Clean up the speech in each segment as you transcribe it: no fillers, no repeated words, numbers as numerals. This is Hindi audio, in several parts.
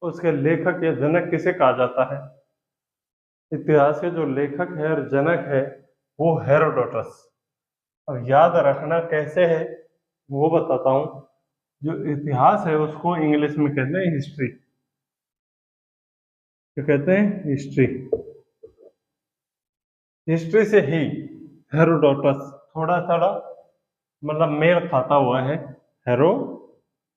उसके लेखक या जनक किसे कहा जाता है? इतिहास के जो लेखक है और जनक है वो हेरोडोटस। अब याद रखना कैसे है वो बताता हूँ। जो इतिहास है उसको इंग्लिश में कहते हैं हिस्ट्री। क्या कहते हैं? हिस्ट्री। हिस्ट्री से ही हेरोडोटस थोड़ा थोड़ा मतलब मेल खाता हुआ है। हेरोडोटस।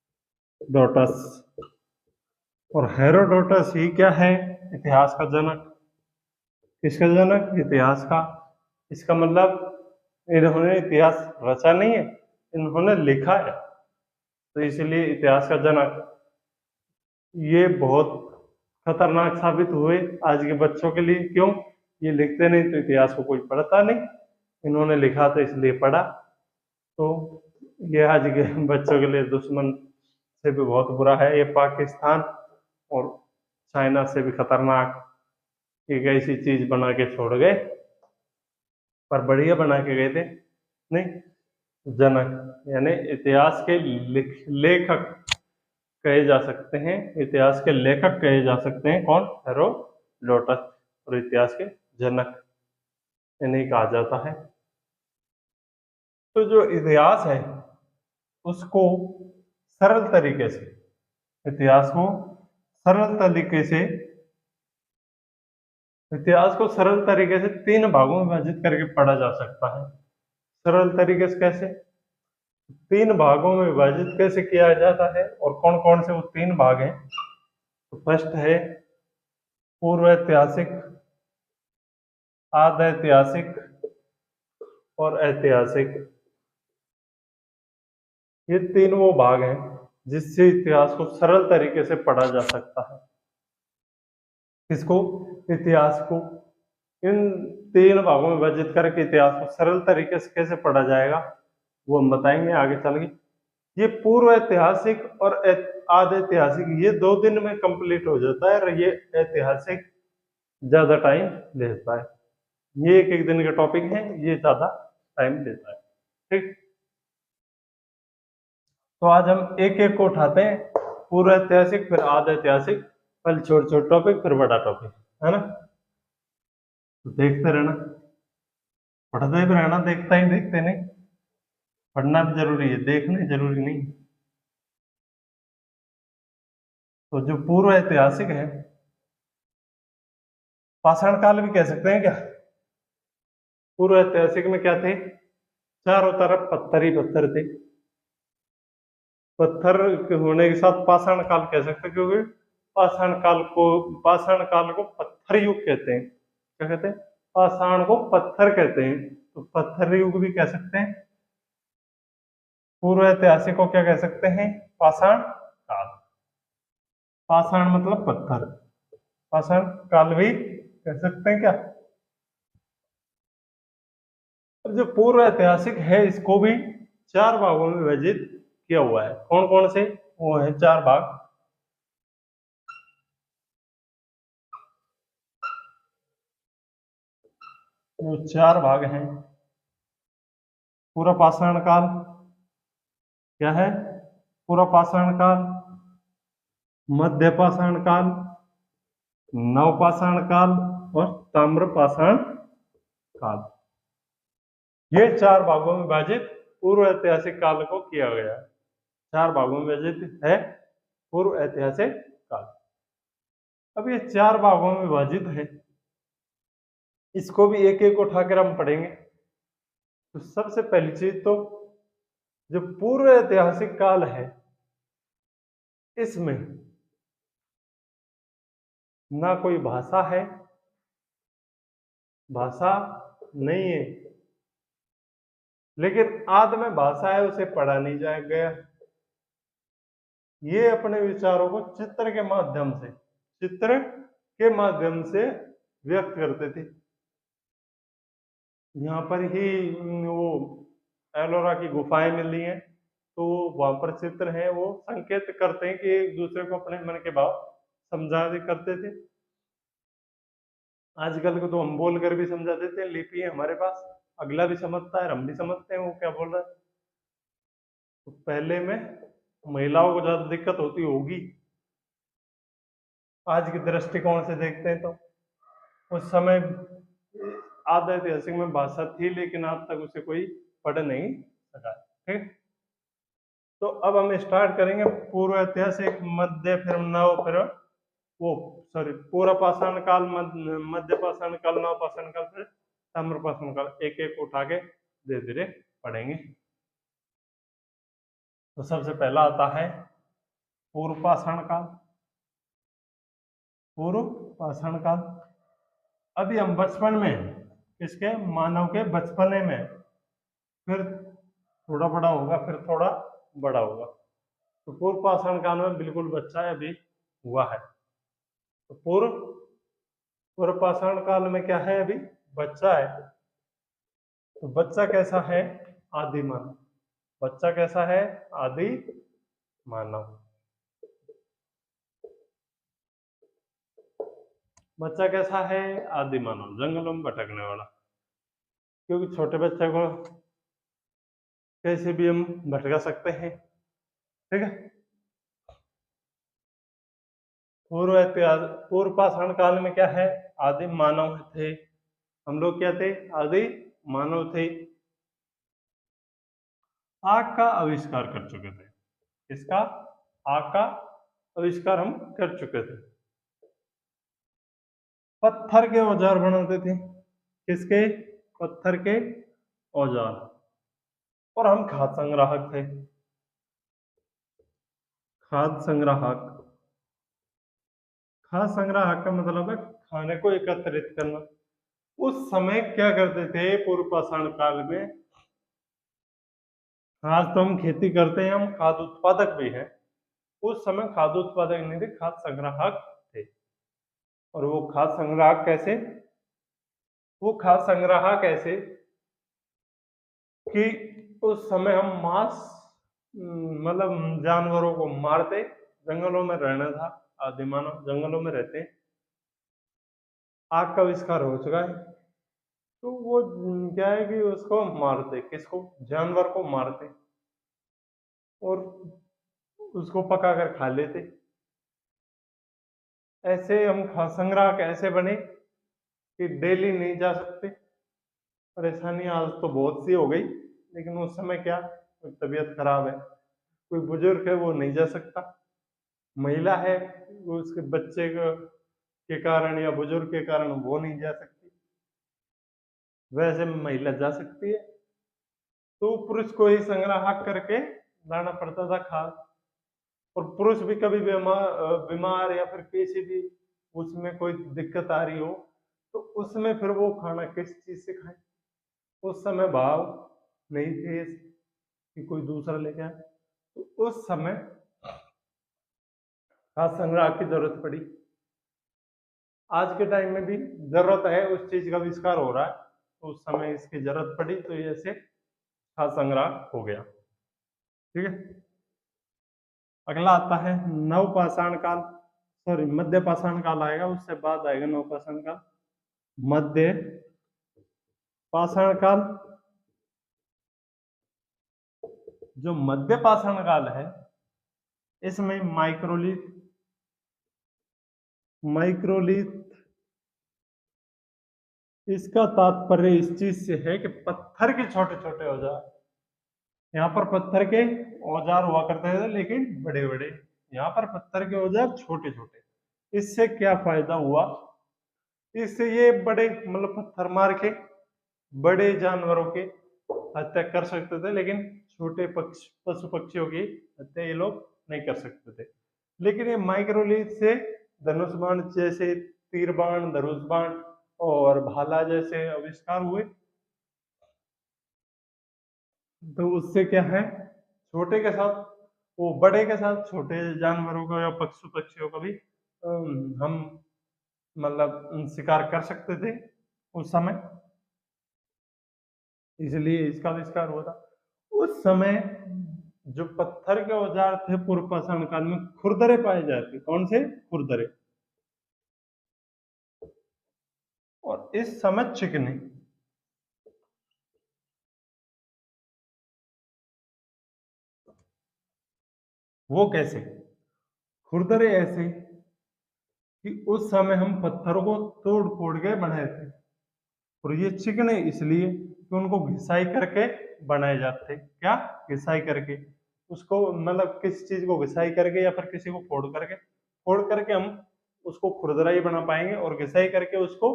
और हेरोडोटस ही क्या है? इतिहास का जनक। किसका जनक? इतिहास का। इसका मतलब इन्होंने इतिहास रचा नहीं है, इन्होंने लिखा है, तो इसलिए इतिहास का जनक। ये बहुत खतरनाक साबित हुए आज के बच्चों के लिए। क्यों? ये लिखते नहीं तो इतिहास को कोई पढ़ता नहीं, इन्होंने लिखा तो इसलिए पढ़ा। तो ये आज के बच्चों के लिए दुश्मन से भी बहुत बुरा है। ये पाकिस्तान और चाइना से भी खतरनाक एक ऐसी चीज बना के छोड़ गए, पर बढ़िया बना के गए थे। नहीं, जनक यानी इतिहास के लेखक कहे जा सकते हैं। इतिहास के लेखक कहे जा सकते हैं कौन? हेरोडोटस। और इतिहास के जनक इन्हें कहा जाता है। तो जो इतिहास है उसको सरल तरीके से, इतिहास को सरल तरीके से इतिहास को सरल तरीके से तीन भागों में विभाजित करके पढ़ा जा सकता है। सरल तरीके से कैसे? तीन भागों में विभाजित कैसे किया जाता है और कौन कौन से वो तीन भाग हैं? तो फर्स्ट है पूर्व ऐतिहासिक, आध ऐतिहासिक और ऐतिहासिक। ये तीन वो भाग हैं जिससे इतिहास को सरल तरीके से पढ़ा जा सकता है। किसको? इतिहास को। इन तीन भागों में विभाजित करके इतिहास को सरल तरीके से कैसे पढ़ा जाएगा वो हम बताएंगे आगे चल के। ये पूर्व ऐतिहासिक और आधे ऐतिहासिक ये 2 दिन में कंप्लीट हो जाता है, और ये ऐतिहासिक ज्यादा टाइम लेता है। ये एक एक दिन का टॉपिक है, ये ज्यादा टाइम लेता है। ठीक, तो आज हम एक एक को उठाते हैं। पूर्व ऐतिहासिक, फिर आधे ऐतिहासिक, पहले छोटे छोटे टॉपिक, फिर बड़ा टॉपिक, है ना? तो देखते रहना, पढ़ते भी रहना, देखता ही देखते नहीं। पढ़ना भी जरूरी है, देखना जरूरी नहीं। तो जो पूर्व ऐतिहासिक है, पाषाण काल भी कह सकते हैं क्या? पूर्व ऐतिहासिक में क्या थे? चारों तरफ पत्थर ही पत्थर थे। पत्थर के होने के साथ पाषाण काल कह सकते हैं, क्योंकि पाषाण काल को पत्थर युग कहते हैं। क्या कहते हैं? पाषाण को पत्थर कहते हैं, तो पत्थर युग भी कह सकते हैं। पूर्व ऐतिहासिक को क्या कह सकते हैं? पाषाण काल। पाषाण मतलब पत्थर, पाषाण काल भी कह सकते हैं क्या? अब जो पूर्व ऐतिहासिक है इसको भी चार भागों में विभाजित किया हुआ है। कौन कौन से? वो है चार भाग। वो चार भाग हैं। पूरा पाषाण काल क्या है? पूरा पाषाण काल, मध्य पाषाण काल, नवपाषाण काल और ताम्र पाषाण काल। ये चार भागों में विभाजित पूर्व ऐतिहासिक काल को किया गया है। चार भागों में विभाजित है पूर्व ऐतिहासिक काल। अब ये चार भागों में विभाजित है, इसको भी एक एक उठाकर हम पढ़ेंगे। तो सबसे पहली चीज तो जो पूर्व ऐतिहासिक काल है इसमें ना कोई भाषा है, भाषा नहीं है, लेकिन आद में भाषा है उसे पढ़ा नहीं जाया गया। ये अपने विचारों को चित्र के माध्यम से, चित्र के माध्यम से व्यक्त करते थे। यहाँ पर ही वो एलोरा की गुफाएं मिल रही हैं, तो वहां पर चित्र हैं, वो संकेत करते हैं कि एक दूसरे को अपने मन के भाव समझा करते थे। आजकल को तो हम बोल कर भी समझा देते हैं, लिपि है हमारे पास, अगला भी समझता है, हम भी समझते हैं वो क्या बोल रहा है। तो पहले में महिलाओं को ज्यादा दिक्कत होती होगी, आज के दृष्टिकोण से देखते हैं तो उस समय आधा ऐतिहासिक में भाषा थी, लेकिन आज तक उसे कोई पढ़ नहीं सका। ठीक, तो अब हम स्टार्ट करेंगे पूर्व ऐतिहासिक, मध्य, फिर नव, फिर वो सॉरी पूर्व पाषाण काल, मध्य पाषाण काल, नव पाषाण काल, फिर ताम्र पाषाण काल, एक एक उठा के धीरे धीरे पढ़ेंगे। तो सबसे पहला आता है पूर्व पाषाण काल। पूर्व पाषाण काल, अभी हम बचपन में हैं, किसके, मानव के बचपने में, फिर थोड़ा बड़ा होगा, फिर थोड़ा बड़ा होगा। तो पूर्व पाषाण काल में बिल्कुल बच्चा है, अभी हुआ है। तो पूर्व पाषाण काल में क्या है, अभी बच्चा है। तो बच्चा कैसा है, आदि मानव। बच्चा कैसा है, आदि मानव। बच्चा कैसा है, आदि मानव, जंगलों में भटकने वाला। क्योंकि छोटे बच्चे को कैसे भी हम भटका सकते हैं। ठीक है। पूर्व पाषाण काल में क्या है, आदि मानव थे। हम लोग क्या थे, आदि मानव थे। आग का आविष्कार कर चुके थे। इसका, आग का आविष्कार हम कर चुके थे। पत्थर के औजार बनाते थे। किसके, पत्थर के औजार। और हम खाद संग्राहक थे। खाद संग्राहक, खाद संग्राहक का मतलब है खाने को एकत्रित करना। उस समय क्या करते थे पूर्व पाषाण काल में, आज तो हम खेती करते हैं, हम खाद उत्पादक भी हैं। उस समय खाद उत्पादक नहीं थे, खाद संग्राहक थे। और वो खाद संग्राहक कैसे, वो खाद संग्राहक ऐसे कि उस समय हम मांस, मतलब जानवरों को मारते, जंगलों में रहना था, आदि मानव जंगलों में रहते। आग का आविष्कार हो चुका है, तो वो क्या है कि उसको मारते, किसको, जानवर को मारते, और उसको पका कर खा लेते। ऐसे हम खाद्य संग्रह कैसे बने कि डेली नहीं जा सकते। परेशानी आज तो बहुत सी हो गई, लेकिन उस समय क्या, कोई तबीयत खराब है, कोई बुजुर्ग है, वो नहीं जा सकता। महिला है, वो उसके बच्चे के कारण या बुजुर्ग के कारण वो नहीं जा सकती। वैसे महिला जा सकती है, तो पुरुष को ही संग्राहक करके लाना पड़ता था खाद। और पुरुष भी कभी बीमार या फिर किसी भी उसमें कोई दिक्कत आ रही हो, तो उसमें फिर वो खाना किस चीज से खाए। उस समय भाव नहीं थे कि कोई दूसरा लेके आए, तो उस समय खाद संग्रह की जरूरत पड़ी। आज के टाइम में भी जरूरत है, उस चीज का आविष्कार हो रहा है, तो उस समय इसकी जरूरत पड़ी, तो ये ऐसे खाद संग्रह हो गया। ठीक है। अगला आता है नव पाषाण काल, सॉरी मध्य पाषाण काल आएगा, उससे बाद आएगा नव पाषाण काल। मध्य पाषाण काल, जो मध्य पाषाण काल है, इसमें माइक्रोलिथ, माइक्रोलिथ, इसका तात्पर्य इस चीज से है कि पत्थर के छोटे छोटे औजार। यहाँ पर पत्थर के औजार हुआ करते थे, लेकिन बड़े बड़े। यहाँ पर पत्थर के औजार छोटे छोटे। इससे क्या फायदा हुआ, इससे ये बड़े मतलब पत्थर मार के बड़े जानवरों के हत्या कर सकते थे, लेकिन छोटे पशु पक्षियों की हत्या ये लोग नहीं कर सकते थे। लेकिन ये माइक्रोलीथ से धनुष बाण जैसे, तीर बाण, धनुष बाण और भाला जैसे आविष्कार हुए। तो उससे क्या है, छोटे के साथ वो बड़े के साथ छोटे जानवरों का या पशु पक्षियों का भी हम मतलब शिकार कर सकते थे उस समय, इसलिए इसका आविष्कार हुआ था। उस समय जो पत्थर के औजार थे पूर्व पाषाण काल में, खुरदरे पाए जाते। कौन से, खुरदरे। और इस समय चिकने। वो कैसे, खुरदरे ऐसे कि उस समय हम पत्थरों को तोड़ फोड़ के बनाए थे, और ये चिकने इसलिए कि उनको घिसाई करके बनाए जाते। क्या? घिसाई करके। उसको मतलब किसी चीज को घिसाई करके या फिर किसी को फोड़ करके हम उसको खुरदराई बना पाएंगे, और घिसाई करके उसको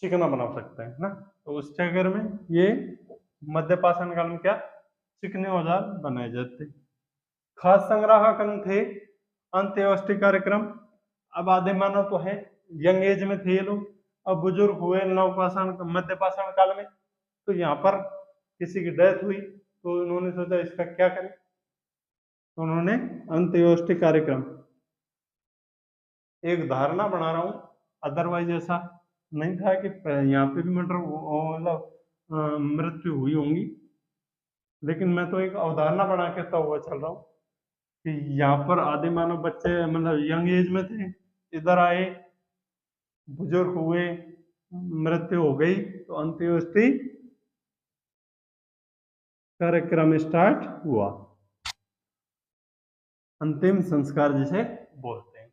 चिकना बना सकते हैं ना। तो उस चक्कर में ये मध्यपाषाण काल में क्या चिकने औजार बनाए जाते। खाद्य संग्रह थे, अंत्येष्टि कार्यक्रम। अब आदि मानव तो है, यंग एज में थे ये लोग, अब बुजुर्ग हुए नवपाषाण मध्यपाषाण काल में, तो यहाँ पर किसी की डेथ हुई तो उन्होंने सोचा इसका क्या करें, तो उन्होंने अंत्येष्टि कार्यक्रम। एक धारणा बना रहा हूँ, अदरवाइज ऐसा नहीं था कि यहाँ पे भी मतलब मृत्यु हुई होंगी, लेकिन मैं तो एक अवधारणा बना के तो हुआ चल रहा हूँ कि यहाँ पर आदि मानव बच्चे मतलब यंग एज में थे, इधर आए, बुजुर्ग हुए, मृत्यु हो गई, तो अंत्येष्टि कार्यक्रम स्टार्ट हुआ। अंतिम संस्कार जिसे बोलते हैं,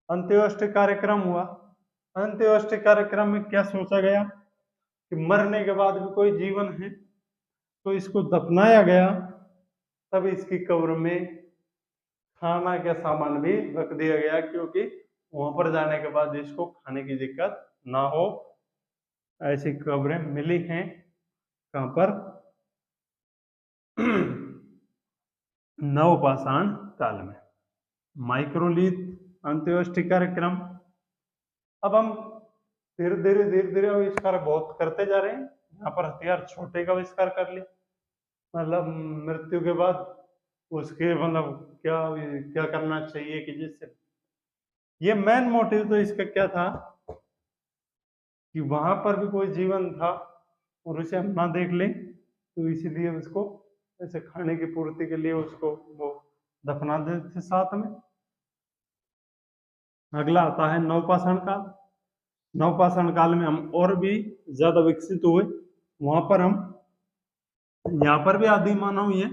अंत्येष्टि कार्यक्रम हुआ। अंत्येष्टि कार्यक्रम में क्या सोचा गया कि मरने के बाद भी कोई जीवन है, तो इसको दफनाया गया, तब इसकी कब्र में खाना का सामान भी रख दिया गया, क्योंकि वहां पर जाने के बाद इसको खाने की दिक्कत ना हो। ऐसी कब्रें मिली हैं कहां पर? नवपाषाण काल में, माइक्रोलिथ अंत्येष्टि कार्यक्रम। अब हम धीरे धीरे आविष्कार बहुत करते जा रहे हैं। यहाँ पर हथियार छोटे का आविष्कार कर लिया, मतलब मृत्यु के बाद उसके मतलब क्या क्या करना चाहिए कि जिससे, ये मेन मोटिव तो इसका क्या था कि वहां पर भी कोई जीवन था और उसे हम ना देख लें, तो इसीलिए उसको ऐसे खाने की पूर्ति के लिए उसको वो दफना देते थे साथ में। अगला आता है नवपाषाण काल। नवपाषाण काल में हम और भी ज्यादा विकसित हुए। वहां पर हम, यहाँ पर भी आदि मानव ही है,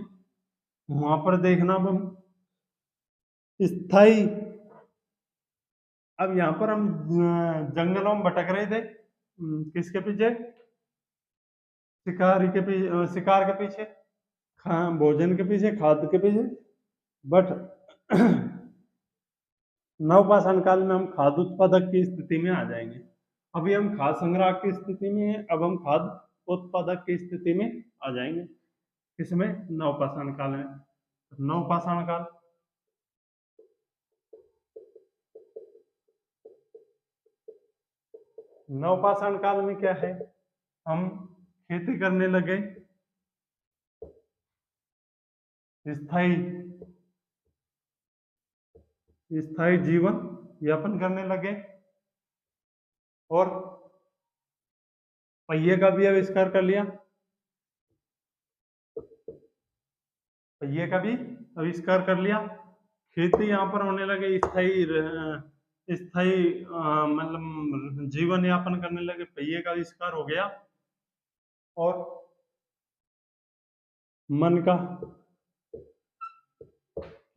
वहां पर देखना अब हम स्थाई, अब यहाँ पर हम जंगलों में भटक रहे थे, किसके पीछे? शिकारी के पीछे, शिकार के पीछे, भोजन के पीछे, खाद्य के पीछे। बट नवपाषाण काल में हम खाद्य उत्पादक की स्थिति में आ जाएंगे। अभी हम खाद्य संग्रह की स्थिति में हैं, अब हम खाद्य उत्पादक की स्थिति में आ जाएंगे। किसमें? नवपाषाण काल में। नवपाषाण काल, नवपाषाण काल में क्या है, हम खेती करने लगे, स्थायी स्थायी जीवन यापन करने लगे, और पहिए का भी आविष्कार कर लिया। पहिए का भी आविष्कार कर लिया। खेती यहाँ पर होने लगे, स्थायी स्थायी मतलब जीवन यापन करने लगे, पहिए का आविष्कार हो गया। और मन का,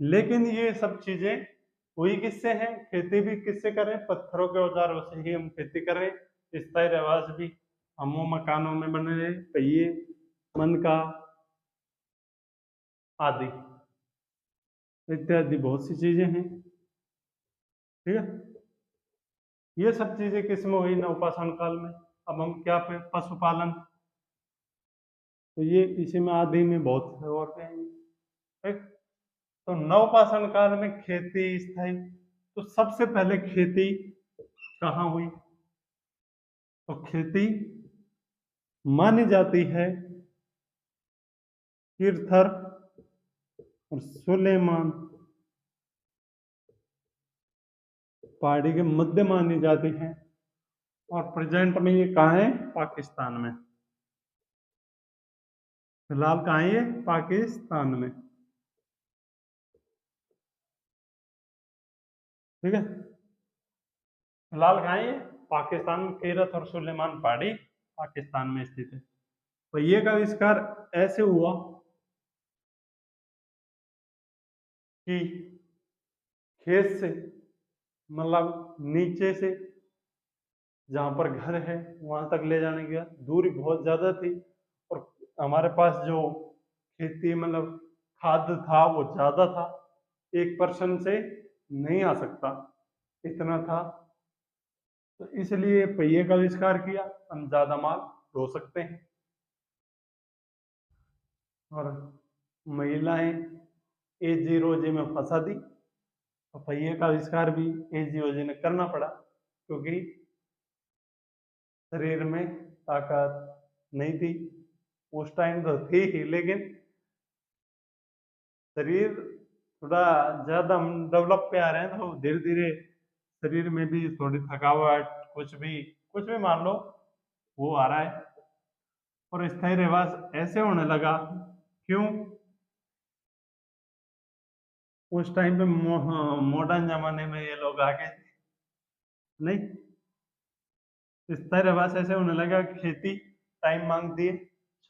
लेकिन ये सब चीजें हुई किससे हैं? खेती भी किससे करें? पत्थरों के औजारों से ही हम खेती करें। स्थायी रहवास भी हमों मकानों में बने रहे, पहिए, मन का आदि इत्यादि बहुत सी चीजें हैं। ठीक है, ये सब चीजें किसमें हुई? नवपाषाण काल में। अब हम क्या पे? पशुपालन, तो ये इसी में आदि में बहुत है और क्या है। ठीक, तो नवपाषाण काल में खेती स्थायी, तो सबसे पहले खेती कहाँ हुई? तो खेती मानी जाती है किरथर और सुलेमान पहाड़ी के मध्य मानी जाती है, और प्रेजेंट में ये कहाँ है? पाकिस्तान में। फिलहाल कहाँ है ये? पाकिस्तान में। ठीक है, फिलहाल कहाँ है ये? पाकिस्तान में। कीरत और सुलेमान पहाड़ी पाकिस्तान में स्थित है। तो ये का आविष्कार ऐसे हुआ कि खेत से मतलब नीचे से जहाँ पर घर है वहां तक ले जाने की दूरी बहुत ज्यादा थी, और हमारे पास जो खेती मतलब खाद था वो ज्यादा था, एक पर्सन से नहीं आ सकता, इतना था। तो इसलिए पहिए का आविष्कार किया, हम ज्यादा माल ढो सकते हैं। और महिलाएं एजी रोजी में फंसा दी, तो पहिए का आविष्कार भी एजी रोजी ने करना पड़ा, क्योंकि शरीर में ताकत नहीं थी। उस टाइम तो थी ही, लेकिन शरीर थोड़ा ज्यादा हम डेवलप पे आ रहे हैं, तो धीरे धीरे शरीर में भी थोड़ी थकावट, कुछ भी मान लो वो आ रहा है। और स्थायी रहवास ऐसे होने लगा, क्यों? उस टाइम पे मॉडर्न जमाने में ये लोग आ गए थे। नहीं, स्थायी रहवास ऐसे होने लगा कि खेती टाइम मांगती है,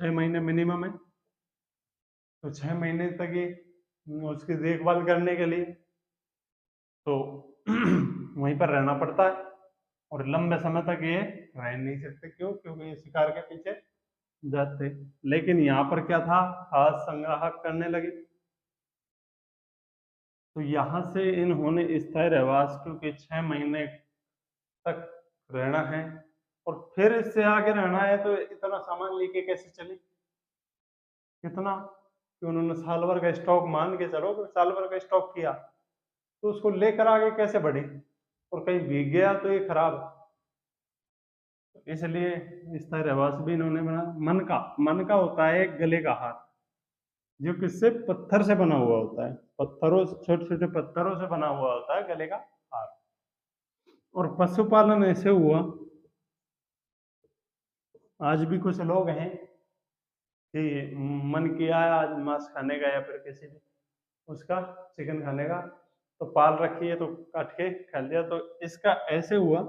6 महीने मिनिमम है। तो 6 महीने तक ये उसकी देखभाल करने के लिए तो वहीं पर रहना पड़ता है, और लंबे समय तक ये रह नहीं सकते। क्यों? क्योंकि ये शिकार के पीछे जाते। लेकिन यहाँ पर क्या था, खाद संग्रह करने लगे। तो यहाँ से इन्होंने स्थायी रहवास, क्योंकि 6 महीने तक रहना है और फिर इससे आगे रहना है, तो इतना सामान लेके कैसे चले? कितना कि उन्होंने साल भर का स्टॉक, मान के चलो कि साल भर का स्टॉक किया, तो उसको लेकर आगे कैसे बढ़े? और कहीं भीग गया तो ये खराब। इसलिए स्थायी रहवास भी इन्होंने बना। मन का होता है एक गले का हार, जो किससे, पत्थर से बना हुआ होता है, पत्थरों, छोटे छोटे पत्थरों से बना हुआ होता है गले का हार। और पशुपालन ऐसे हुआ, आज भी कुछ लोग हैं कि मन किया है आज मांस खाने का, या फिर किसी भी उसका चिकन खाने का, तो पाल रखी है तो काट के खा लिया। तो इसका ऐसे हुआ,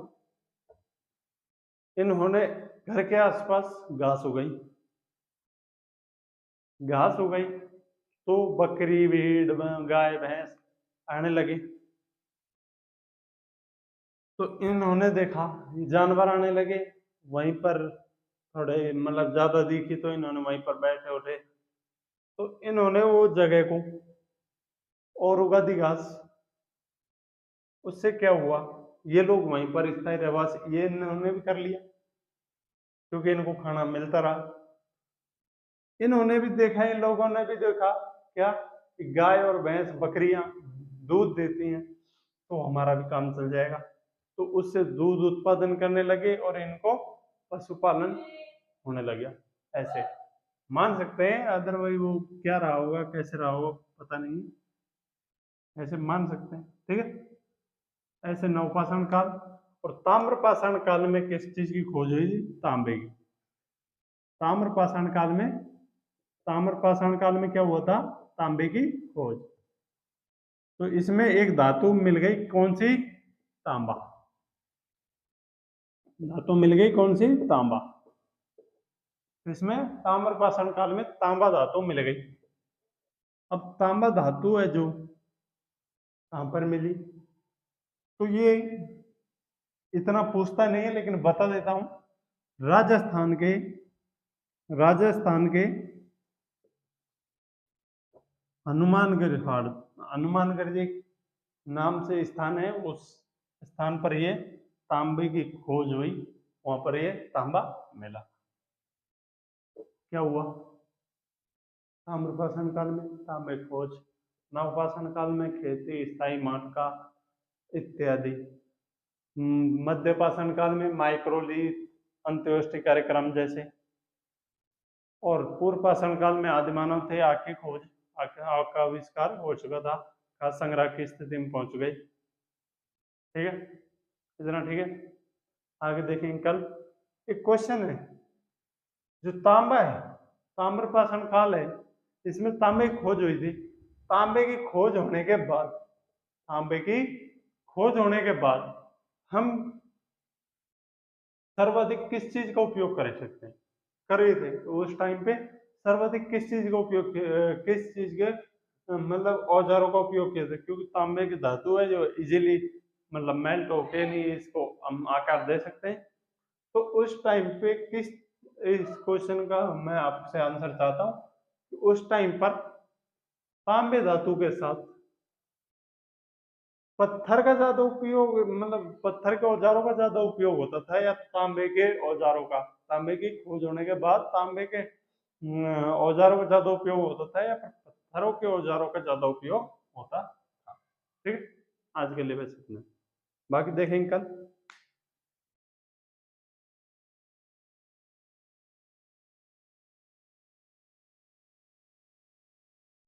इन्होंने घर के आसपास घास उगाई, घास उगाई तो बकरी, भेड़, गाय, भैंस आने लगे। तो इन्होंने देखा जानवर आने लगे, वहीं पर थोड़े मतलब ज्यादा दिखी, तो इन्होंने वहीं पर बैठे उठे, तो इन्होंने वो जगह को और उगा दी घास। उससे क्या हुआ, ये लोग वहीं पर स्थायी रहवास ये इन्होंने भी कर लिया, क्योंकि इनको खाना मिलता रहा। इन्होंने भी देखा, इन लोगों ने भी देखा क्या, कि गाय और भैंस, बकरियां दूध देती हैं, तो हमारा भी काम चल जाएगा। तो उससे दूध उत्पादन करने लगे और इनको पशुपालन होने लग गया। ऐसे मान सकते हैं, अदरवाइज वो क्या रहा होगा, कैसे रहा होगा पता नहीं, ऐसे मान सकते हैं। ठीक है, ऐसे नवपाषाण काल और ताम्रपाषाण काल में किस चीज की खोज हुई थी? तांबे की। ताम्रपाषाण काल में, ताम्रपाषाण काल में क्या हुआ था? तांबे की खोज। तो इसमें एक धातु मिल गई, कौन सी? तांबा। धातु मिल गई कौन सी? तांबा। इसमें ताम्रपाषाण काल में तांबा धातु मिल गई। अब तांबा धातु है जो कहां पर मिली, तो ये इतना पूछता नहीं है, लेकिन बता देता हूं। राजस्थान के, राजस्थान के हनुमानगढ़ हाट, हनुमानगढ़ एक नाम से स्थान है, उस स्थान पर ये तांबे की खोज हुई, वहां पर ये तांबा मिला। क्या हुआ? ताम्रपाषाण काल में तांबे खोज, नवपाषाण काल में खेती, स्थायी मानका इत्यादि। मध्यपाषाण काल में माइक्रोलीथ, अंत्येष्टि कार्यक्रम जैसे। और पूर्व पाषाण काल में आदिमानव थे, आँख की खोज, आँख का आविष्कार हो चुका था, खाद्य संग्रह की स्थिति में पहुंच गई। ठीक है, इतना ठीक है। आगे देखेंगे कल। एक क्वेश्चन है, जो तांबा है, ताम्रपाषाण काल है, इसमें तांबे की खोज हुई थी। तांबे की खोज होने के बाद, तांबे की खोज होने के बाद हम सर्वाधिक किस चीज का उपयोग कर सकते हैं, कर रहे थे? तो उस टाइम पे सर्वाधिक किस चीज का उपयोग, किस चीज के मतलब औजारों का उपयोग किया था? क्योंकि तांबे की धातु है जो इजीली मतलब मेल्ट होके नहीं इसको हम आकार दे सकते हैं। तो उस टाइम पे किस, इस क्वेश्चन का मैं आपसे आंसर चाहता हूँ कि उस टाइम पर तांबे धातु के साथ पत्थर का ज्यादा उपयोग, मतलब पत्थर के औजारों का ज्यादा उपयोग होता था या तांबे के औजारों का? तांबे की खोज होने के बाद तांबे के औजारों का ज्यादा उपयोग होता था या फिर पत्थरों के औजारों का ज्यादा उपयोग होता था? ठीक है, आज के लिए बस इतना, बाकी देखेंगे कल।